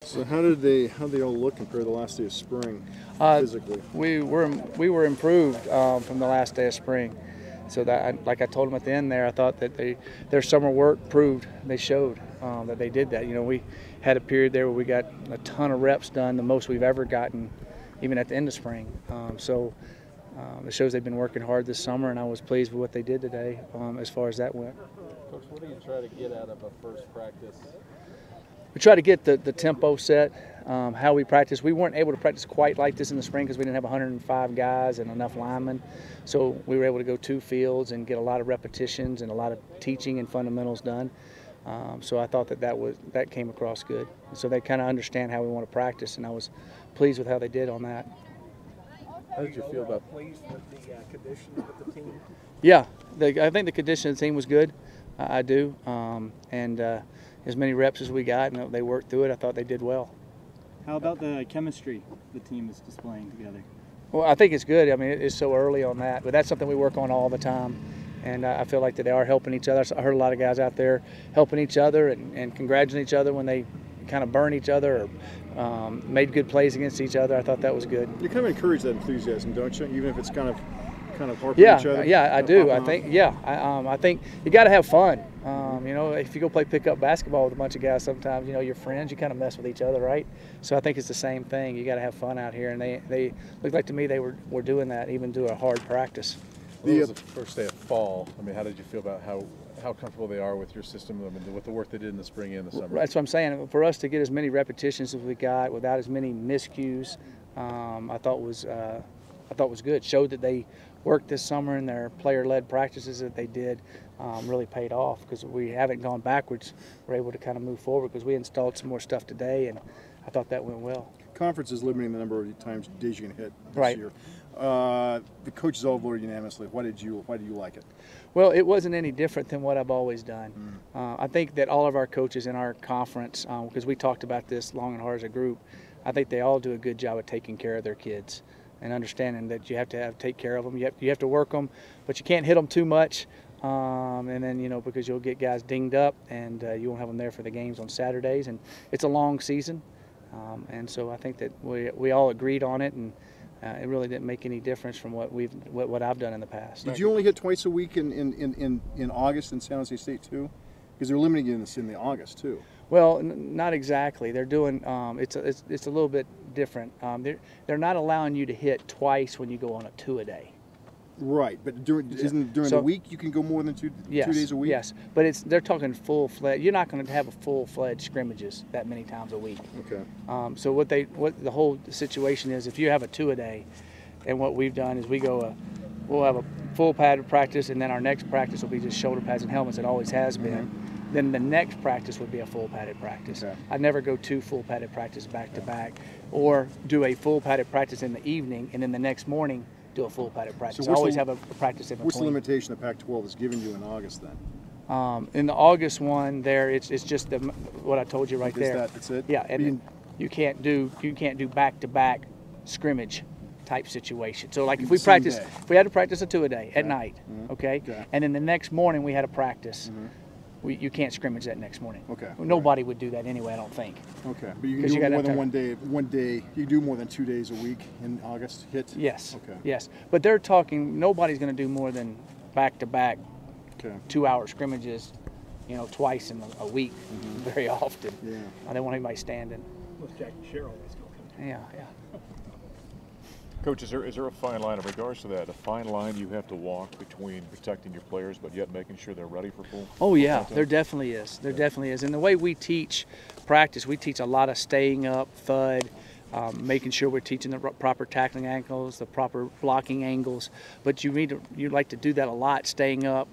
So how did they all look compared to the last day of spring physically? We were improved from the last day of spring. So that, like I told them at the end there, I thought that their summer work they showed that they did that. You know, we had a period there where we got a ton of reps done, the most we've ever gotten, even at the end of spring. It shows they've been working hard this summer, and I was pleased with what they did today as far as that went. Coach, what do you try to get out of a first practice? We try to get the tempo set, how we practice. We weren't able to practice quite like this in the spring because we didn't have 105 guys and enough linemen. So we were able to go 2 fields and get a lot of repetitions and a lot of teaching and fundamentals done. So I thought that came across good. So they kind of understand how we want to practice, and I was pleased with how they did on that. How did you feel about pleased with the condition of the team? Yeah, I think the condition of the team was good. I do, as many reps as we got, and they worked through it. I thought they did well. How about the chemistry the team is displaying together? Well, I think it's good. I mean, it's so early on that, but that's something we work on all the time. And I feel like that they are helping each other. I heard a lot of guys out there helping each other and congratulating each other when they kind of burn each other or made good plays against each other. I thought that was good. You kind of encourage that enthusiasm, don't you? Even if it's kind of harping each other. Yeah, I do. I think I think you got to have fun. You know, if you go play pickup basketball with a bunch of guys, sometimes you know your friends, you kind of mess with each other, right? So I think it's the same thing. You got to have fun out here, and they looked like to me they were doing that even through a hard practice. Well, it was the first day of fall. I mean, how did you feel about how comfortable they are with your system and with the work they did in the spring and the summer? That's what I'm saying. For us to get as many repetitions as we got without as many miscues, I thought was good. Showed that they worked this summer, and their player-led practices that they did really paid off because we haven't gone backwards. We're able to kind of move forward because we installed some more stuff today, and I thought that went well. Conference is limiting the number of days you can hit this year. The coaches all voted unanimously. Why did you like it? Well, it wasn't any different than what I've always done. I think that all of our coaches in our conference, because we talked about this long and hard as a group, I think they all do a good job of taking care of their kids and understanding that you have to take care of them. You have to work them, but you can't hit them too much. And then, you know, because you'll get guys dinged up and you won't have them there for the games on Saturdays. And it's a long season. And so I think that we all agreed on it, and it really didn't make any difference from what I've done in the past. Did you only hit twice a week in August in San Jose State too? Because they're limiting you in the August too. Well, not exactly. They're doing it's a little bit different. They're not allowing you to hit twice when you go on a 2-a-day. Right, but during the week you can go more than two days a week? Yes, but they're talking full-fledged. You're not going to have a full-fledged scrimmages that many times a week. Okay. So what the whole situation is, if you have a 2-a-day, and what we've done is we'll have a full padded practice, and then our next practice will be just shoulder pads and helmets. It always has been. Then the next practice would be a full padded practice. Okay. I never go 2 full padded practices back to back, or do a full padded practice in the evening, and then the next morning do a full padded practice. So I always have a practice in between. What's the limitation the Pac-12 has given you in August then? In the August one, it's just what I told you right there. That's it. Yeah, and you can't do back-to-back scrimmage type situation. So like if we had to practice a 2-a-day at night, okay, and then the next morning we had a practice. You can't scrimmage that next morning. Okay. Nobody would do that anyway, I don't think. Okay, but you can do more than one day. You can do more than 2 days a week in August. Hit. Yes. Okay. Yes, but they're talking. Nobody's going to do more than back-to-back 2-hour scrimmages, you know, twice in a week, very often. Yeah. I don't want anybody standing. With Jackie Sherrill always talking. Yeah. Coach, is there a fine line in regards to that? A fine line you have to walk between protecting your players, but yet making sure they're ready for full? Oh yeah, there definitely is. There definitely is. And the way we teach practice, we teach a lot of staying up, thud, making sure we're teaching the proper tackling angles, the proper blocking angles. But you like to do that a lot, staying up,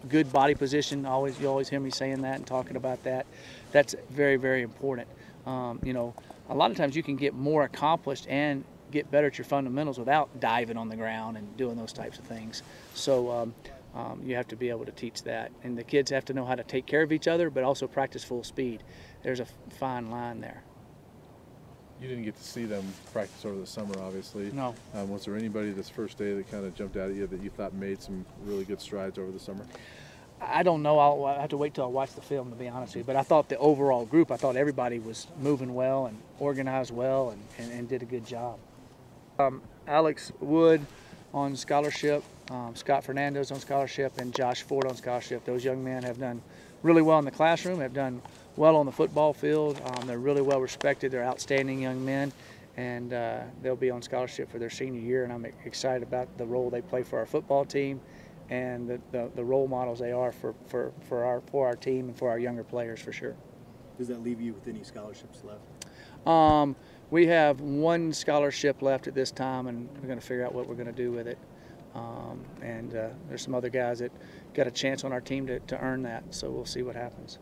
good body position. You always hear me saying that and talking about that. That's very, very important. You know, a lot of times you can get more accomplished and get better at your fundamentals without diving on the ground and doing those types of things. So you have to be able to teach that. And the kids have to know how to take care of each other, but also practice full speed. There's a fine line there. You didn't get to see them practice over the summer, obviously. No. Was there anybody this first day that kind of jumped out at you that you thought made some really good strides over the summer? I don't know. I'll have to wait till I watch the film, to be honest with you. But I thought the overall group, I thought everybody was moving well and organized well and did a good job. Alex Wood on scholarship, Scott Fernandez on scholarship, and Josh Ford on scholarship. Those young men have done really well in the classroom, have done well on the football field. They're really well respected. They're outstanding young men, and they'll be on scholarship for their senior year, and I'm excited about the role they play for our football team and the role models they are for our team and for our younger players, for sure. Does that leave you with any scholarships left? We have one scholarship left at this time, and we're going to figure out what we're going to do with it. There's some other guys that got a chance on our team to earn that, so we'll see what happens.